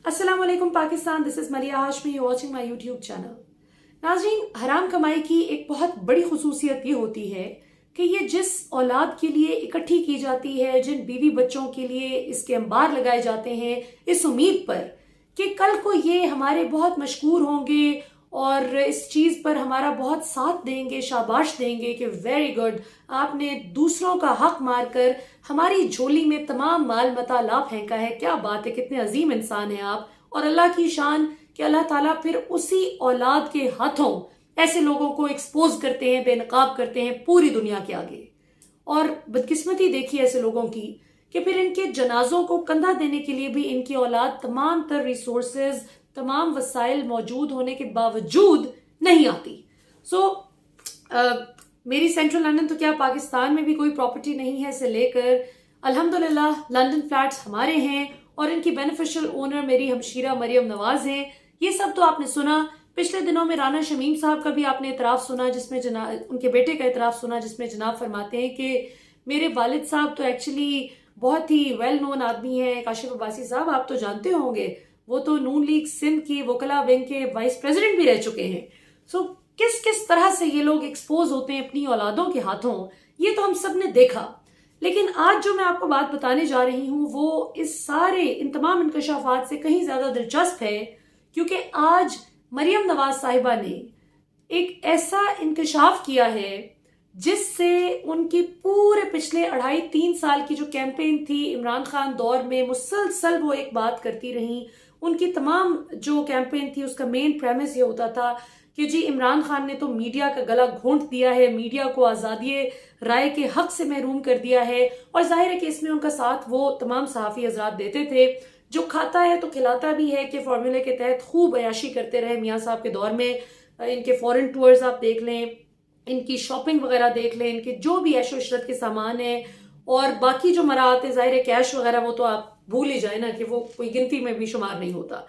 अस्सलाम वालेकुम Pakistan, this is मलिया Hashmi, you watching my YouTube channel. नाज़रीन, हराम कमाई की एक बहुत बड़ी खुसूसियत ये होती है कि ये जिस औलाद के लिए इकट्ठी की जाती है, जिन बीवी बच्चों के लिए इसके अंबार लगाए जाते हैं इस उम्मीद पर कि कल को ये हमारे बहुत मशहूर होंगे और इस चीज़ पर हमारा बहुत साथ देंगे, शाबाश देंगे कि वेरी गुड, आपने दूसरों का हक मारकर हमारी झोली में तमाम माल मता ला फेंका है, क्या बात है, कितने अजीम इंसान हैं आप। और अल्लाह की शान कि अल्लाह ताला फिर उसी औलाद के हाथों ऐसे लोगों को एक्सपोज करते हैं, बेनकाब करते हैं पूरी दुनिया के आगे। और बदकिस्मती देखी ऐसे लोगों की कि फिर इनके जनाजों को कंधा देने के लिए भी इनकी औलाद तमाम तर रिसोर्सेज, तमाम वसाइल मौजूद होने के बावजूद नहीं आती। मेरी सेंट्रल लंदन तो क्या पाकिस्तान में भी कोई प्रॉपर्टी नहीं है से लेकर अल्हम्दुलिल्लाह लंदन फ्लैट्स हमारे हैं और इनकी बेनिफिशियल ओनर मेरी हमशीरा मरियम नवाज हैं। ये सब तो आपने सुना। पिछले दिनों में राना शमीम साहब का भी आपने इतराफ सुना, जिसमें उनके बेटे का इतराफ सुना, जिसमें जनाब फरमाते हैं कि मेरे वालिद साहब तो एक्चुअली बहुत ही वेल नोन आदमी है। काशिफ अब्बासी साहब आप तो जानते होंगे, वो तो नून लीग सिंध की वकला विंग के वाइस प्रेसिडेंट भी रह चुके हैं। किस किस तरह से ये लोग एक्सपोज होते हैं अपनी औलादों के हाथों, ये तो हम सब ने देखा। लेकिन आज जो मैं आपको बात बताने जा रही हूं वो इन तमाम इंकशाफात से कहीं ज्यादा दिलचस्प है, क्योंकि आज मरियम नवाज साहिबा ने एक ऐसा इंकशाफ किया है जिससे उनकी पूरे पिछले 2.5-3 साल की जो कैंपेन थी इमरान खान दौर में, मुसलसल वो एक बात करती रही। उनकी तमाम जो कैंपेन थी उसका मेन प्रेमिस ये होता था कि जी इमरान खान ने तो मीडिया का गला घोंट दिया है, मीडिया को आज़ादी राय के हक से महरूम कर दिया है। और जाहिर है कि इसमें उनका साथ वो तमाम सहाफ़ी हजरात देते थे, जो खाता है तो खिलाता भी है कि फॉर्मूले के तहत खूब अयाशी करते रहे मियाँ साहब के दौर में। इनके फॉरेन टूर्स आप देख लें, इनकी शॉपिंग वगैरह देख लें, इनके जो भी ऐशो इशरत के सामान है और बाकी जो मराहत है, जाहिर है कैश वगैरह वो तो आप भूल ही जाए ना कि वो कोई गिनती में भी शुमार नहीं होता।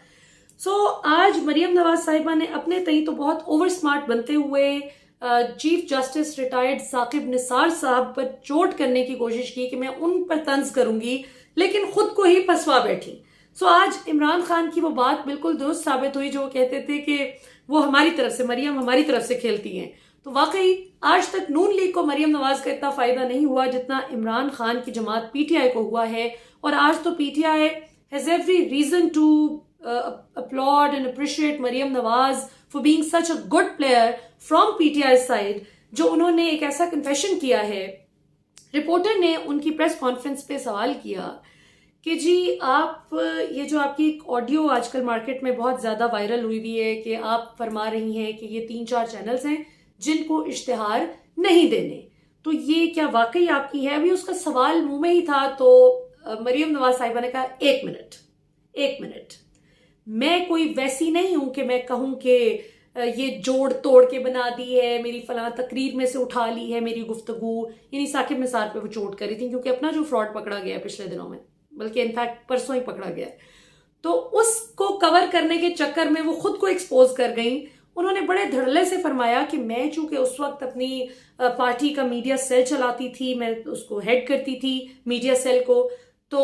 आज मरियम नवाज साहिबा ने अपने तई तो बहुत ओवर स्मार्ट बनते हुए chief justice retired Saqib Nisar साहब पर चोट करने की कोशिश की कि मैं उन पर तंज करूंगी, लेकिन खुद को ही फंसवा बैठी। आज इमरान खान की वो बात बिल्कुल दुरुस्त साबित हुई जो कहते थे कि वो हमारी तरफ से, मरियम हमारी तरफ से खेलती हैं। तो वाकई आज तक नून लीग को मरियम नवाज का इतना फायदा नहीं हुआ जितना इमरान खान की जमात पीटीआई को हुआ है। और आज तो PTI has every reason to applaud and appreciate Maryam Nawaz for being such a good player from PTI side, जो उन्होंने एक ऐसा कन्फेशन किया है। रिपोर्टर ने उनकी प्रेस कॉन्फ्रेंस पे सवाल किया कि जी आप ये जो आपकी ऑडियो आजकल मार्केट में बहुत ज्यादा वायरल हुई हुई है कि आप फरमा रही हैं कि ये 3-4 चैनल्स हैं जिनको इश्तिहार नहीं देने, तो ये क्या वाकई आपकी है? अभी उसका सवाल मुंह में ही था तो मरियम नवाज साहिबा ने कहा एक मिनट, मैं कोई वैसी नहीं हूं कि मैं कहूं कि ये जोड़ तोड़ के बना दी है, मेरी फलां तकरीर में से उठा ली है मेरी गुफ्तगू। यानी साकिब निसार पे वो चोट करी थी क्योंकि अपना जो फ्रॉड पकड़ा गया पिछले दिनों में, बल्कि इनफैक्ट परसों ही पकड़ा गया, तो उसको कवर करने के चक्कर में वो खुद को एक्सपोज कर गई। उन्होंने बड़े धड़ल्ले से फरमाया कि मैं चूंकि उस वक्त अपनी पार्टी का मीडिया सेल चलाती थी, मैं उसको हेड करती थी मीडिया सेल को, तो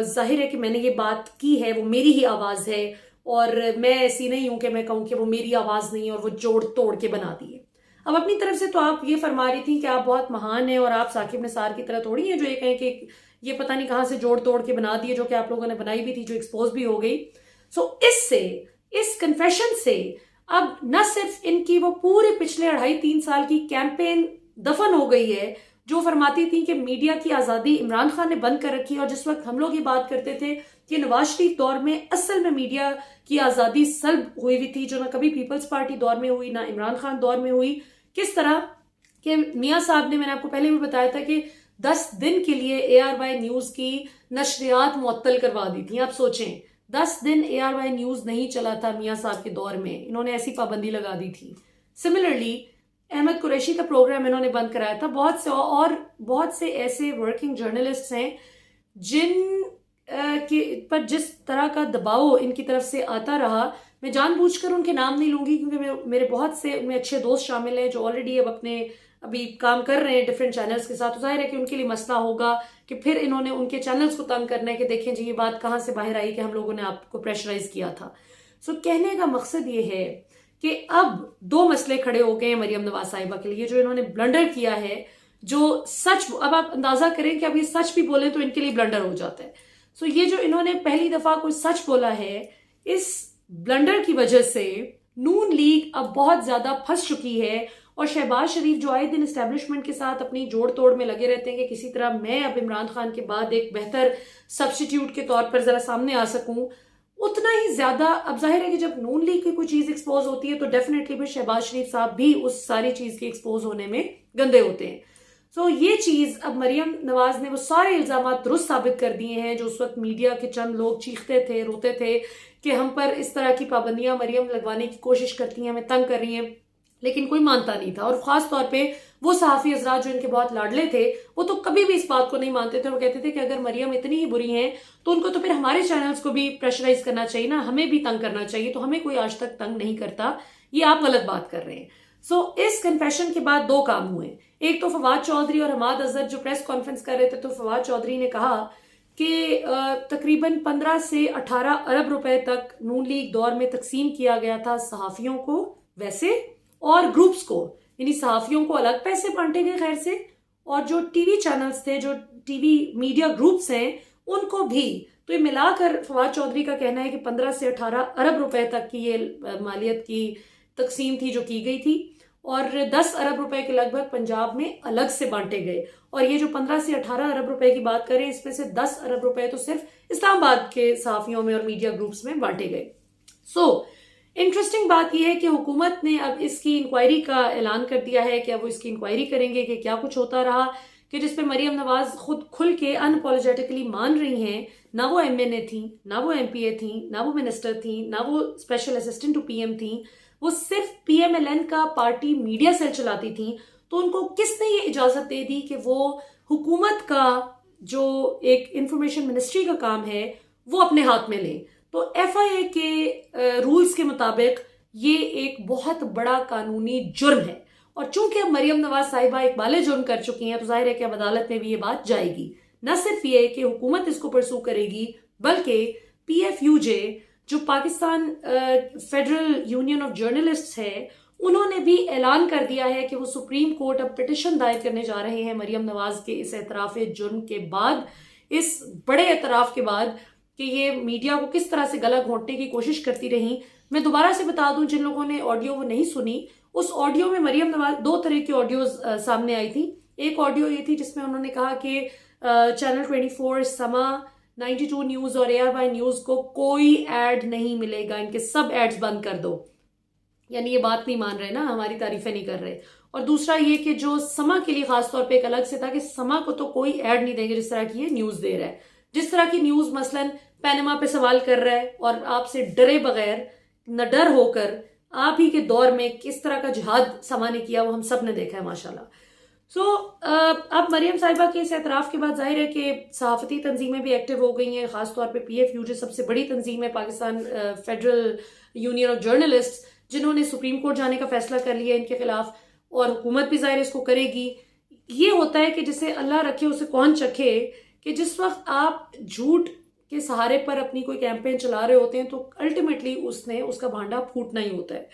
जाहिर है कि मैंने ये बात की है, वो मेरी ही आवाज है और मैं ऐसी नहीं हूं कि मैं कहूं कि वो मेरी आवाज नहीं है और वो जोड़ तोड़ के बना दी है। अब अपनी तरफ से तो आप ये फरमा रही थी कि आप बहुत महान हैं और आप साकिब निसार की तरह थोड़ी हैं जो ये कहें कि ये पता नहीं कहां से जोड़ तोड़ के बना दिए, जो कि आप लोगों ने बनाई भी थी, जो एक्सपोज भी हो गई। इस कन्फेशन से अब न सिर्फ इनकी वो पूरे पिछले 2.5-3 साल की कैंपेन दफन हो गई है जो फरमाती थी कि मीडिया की आजादी इमरान खान ने बंद कर रखी है। और जिस वक्त हम लोग ये बात करते थे कि नवाज शरीफ दौर में असल में मीडिया की आजादी सल्ब हुई हुई थी, जो ना कभी पीपल्स पार्टी दौर में हुई ना इमरान खान दौर में हुई। किस तरह के मियाँ साहब ने, मैंने आपको पहले भी बताया था कि 10 दिन के लिए ARY न्यूज की नशरियात मुअत्तल करवा दी थी। आप सोचें 10 दिन ARY न्यूज नहीं चला था मियाँ साहब के दौर में, इन्होंने ऐसी पाबंदी लगा दी थी। सिमिलरली अहमद कुरैशी का प्रोग्राम इन्होंने बंद कराया था। बहुत से ऐसे वर्किंग जर्नलिस्ट हैं जिन के पर जिस तरह का दबाव इनकी तरफ से आता रहा, मैं जानबूझकर उनके नाम नहीं लूंगी क्योंकि मेरे बहुत से उनमें अच्छे दोस्त शामिल हैं जो ऑलरेडी अब अपने अभी काम कर रहे हैं डिफरेंट चैनल्स के साथ, तो जाहिर है कि उनके लिए मसला होगा कि फिर इन्होंने उनके चैनल्स को तंग करना है कि देखें जी ये बात कहाँ से बाहर आई कि हम लोगों ने आपको प्रेशराइज किया था। सो कहने का मकसद ये है कि अब दो मसले खड़े हो गए हैं मरियम नवाज साहिबा के लिए। जो इन्होंने ब्लंडर किया है, जो सच, अब आप अंदाजा करें कि अब ये सच भी बोले तो इनके लिए ब्लंडर हो जाता है। सो ये जो इन्होंने पहली दफा कोई सच बोला है, इस ब्लंडर की वजह से नून लीग अब बहुत ज्यादा फंस चुकी है। और शहबाज शरीफ जो आए दिन एस्टेब्लिशमेंट के साथ अपनी जोड़ तोड़ में लगे रहते हैं कि किसी तरह मैं अब इमरान खान के बाद एक बेहतर सब्स्टिट्यूट के तौर पर जरा सामने आ सकूं, उतना ही ज्यादा अब जाहिर है कि जब नून लीग की कोई चीज एक्सपोज होती है तो डेफिनेटली फिर शहबाज शरीफ साहब भी उस सारी चीज के एक्सपोज होने में गंदे होते हैं। सो ये चीज अब मरियम नवाज ने वो सारे इल्जाम दुरुस्त साबित कर दिए हैं जो उस वक्त मीडिया के चंद लोग चीखते थे, रोते थे कि हम पर इस तरह की पाबंदियां मरियम लगवाने की कोशिश करती हैं, हमें तंग कर रही हैं, लेकिन कोई मानता नहीं था। और खास तौर पे वो सहाफी हजरात जो इनके बहुत लाडले थे, वो तो कभी भी इस बात को नहीं मानते थे। वो कहते थे कि अगर मरियम इतनी ही बुरी हैं तो उनको तो फिर हमारे चैनल्स को भी प्रेशराइज करना चाहिए ना, हमें भी तंग करना चाहिए, तो हमें कोई आज तक तंग नहीं करता, ये आप गलत बात कर रहे हैं। सो इस कन्फेशन के बाद दो काम हुए। एक तो फवाद चौधरी और हमाद अजहर जो प्रेस कॉन्फ्रेंस कर रहे थे, तो फवाद चौधरी ने कहा कि तकरीबन 15 से 18 अरब रुपए तक नून लीग दौर में तकसीम किया गया था सहाफियों को वैसे और ग्रुप्स को, यानी सहाफियों को अलग पैसे बांटे गए खैर से, और जो टीवी चैनल्स थे, जो टीवी मीडिया ग्रुप्स हैं, उनको भी। तो ये मिलाकर फवाद चौधरी का कहना है कि 15 से 18 अरब रुपए तक की ये मालियत की तकसीम थी जो की गई थी, और 10 अरब रुपए के लगभग पंजाब में अलग से बांटे गए। और ये जो 15 से 18 अरब रुपए की बात करें, इसमें से 10 अरब रुपए तो सिर्फ इस्लामाबाद के सहाफियों में और मीडिया ग्रुप्स में बांटे गए। सो इंटरेस्टिंग बात यह है कि हुकूमत ने अब इसकी इंक्वायरी का ऐलान कर दिया है कि अब वो इसकी इंक्वायरी करेंगे कि क्या कुछ होता रहा, कि जिसपे मरियम नवाज खुद खुल के अनअपॉलोजेटिकली मान रही हैं, ना वो एमएनए थी, ना वो एमपीए थी, ना वो मिनिस्टर थी, ना वो स्पेशल असिस्टेंट टू पीएम थी, वो सिर्फ पीएमएलएन का पार्टी मीडिया सेल चलाती थी। तो उनको किसने ये इजाजत दे दी कि वो हुकूमत का जो एक इंफॉर्मेशन मिनिस्ट्री का काम है वो अपने हाथ में लें? तो एफआईए के रूल्स के मुताबिक ये एक बहुत बड़ा कानूनी जुर्म है, और चूंकि अब मरियम नवाज साहिबा एक बाले जुर्म कर चुकी हैं, तो जाहिर है कि अब अदालत में भी ये बात जाएगी। न सिर्फ ये कि हुकूमत इसको परसू करेगी, बल्कि पीएफयूजे जो Pakistan federal union of journalists है, उन्होंने भी ऐलान कर दिया है कि वो सुप्रीम कोर्ट अब पिटिशन दायर करने जा रहे हैं मरियम नवाज के इस एतराफ जुर्म के बाद, इस बड़े एतराफ के बाद कि ये मीडिया को किस तरह से गला घोंटने की कोशिश करती रही। मैं दोबारा से बता दूं जिन लोगों ने ऑडियो वो नहीं सुनी, उस ऑडियो में मरियम नवाज दो तरह की ऑडियोज सामने आई थी। एक ऑडियो ये थी जिसमें उन्होंने कहा कि चैनल 24, समा, 92 न्यूज और ARY न्यूज को कोई एड नहीं मिलेगा, इनके सब एड्स बंद कर दो, यानी ये बात नहीं मान रहे ना, हमारी तारीफें नहीं कर रहे। और दूसरा ये कि जो समा के लिए खासतौर पे एक अलग से था कि समा को तो कोई ऐड नहीं देंगे जिस तरह की ये न्यूज दे रहा है, जिस तरह की न्यूज मसलन पैनमा पे सवाल कर रहा है और आपसे डरे बगैर, न डर होकर आप ही के दौर में किस तरह का जिहाद समा ने किया, वो हम सब ने देखा है माशाल्लाह। सो अब मरियम साहिबा के इस एतराफ के बाद जाहिर है कि सहाफती तंजीमें भी एक्टिव हो गई हैं। खासतौर पे PFU जो सबसे बड़ी तंजीम है, Pakistan federal union of journalist, जिन्होंने सुप्रीम कोर्ट जाने का फैसला कर लिया इनके खिलाफ, और हुकूमत भी जाहिर इसको करेगी। ये होता है कि जिसे अल्लाह रखे उसे कौन चखे, कि जिस वक्त आप झूठ के सहारे पर अपनी कोई कैंपेन चला रहे होते हैं तो अल्टीमेटली उसका भांडा फूटना ही होता है।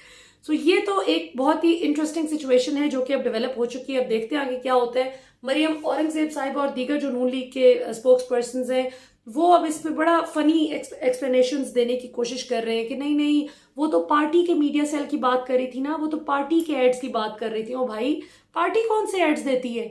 सो ये तो एक बहुत ही इंटरेस्टिंग सिचुएशन है जो कि अब डेवलप हो चुकी है। अब देखते हैं आगे क्या होता है। मरियम औरंगजेब साहिबा और दीगर जो नून लीग के स्पोक्स पर्सन हैं, वो अब इस पे बड़ा फनी एक्सप्लेनेशंस देने की कोशिश कर रहे हैं कि नहीं नहीं, वो तो पार्टी के मीडिया सेल की बात कर रही थी ना, वो तो पार्टी के एड्स की बात कर रही थी। ओ भाई, पार्टी कौन से एड्स देती है?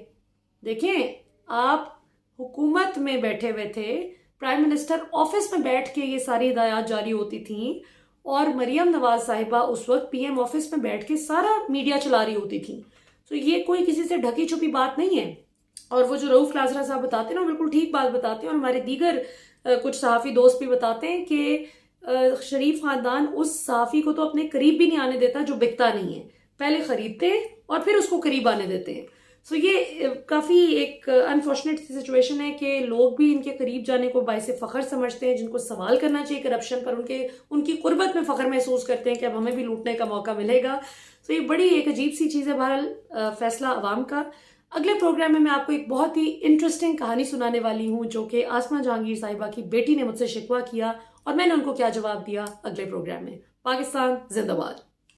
देखें, आप हुकूमत में बैठे हुए थे, प्राइम मिनिस्टर ऑफिस में बैठ के ये सारी हिदायत जारी होती थी, और मरियम नवाज साहिबा उस वक्त PM ऑफिस में बैठ के सारा मीडिया चला रही होती थी। तो ये कोई किसी से ढकी छुपी बात नहीं है। और वो जो रऊफ लाजरा साहब बताते हैं ना, बिल्कुल ठीक बात बताते हैं, और हमारे दीगर कुछ सहाफी दोस्त भी बताते हैं कि शरीफ खानदान उस सहाफी को तो अपने करीब भी नहीं आने देता जो बिकता नहीं है, पहले खरीदते और फिर उसको करीब आने देते हैं। सो ये काफ़ी एक अनफॉर्चुनेट सिचुएशन है कि लोग भी इनके करीब जाने को बाइसे फ़ख्र समझते हैं, जिनको सवाल करना चाहिए करप्शन पर, उनकी कुर्बत में फ़ख्र महसूस करते हैं कि अब हमें भी लूटने का मौका मिलेगा। तो ये बड़ी एक अजीब सी चीज़ है। बहरहाल फैसला अवाम का। अगले प्रोग्राम में मैं आपको एक बहुत ही इंटरेस्टिंग कहानी सुनाने वाली हूँ, जो कि आसमा जहांगीर साहिबा की बेटी ने मुझसे शिकवा किया और मैंने उनको क्या जवाब दिया। अगले प्रोग्राम में। पाकिस्तान जिंदाबाद।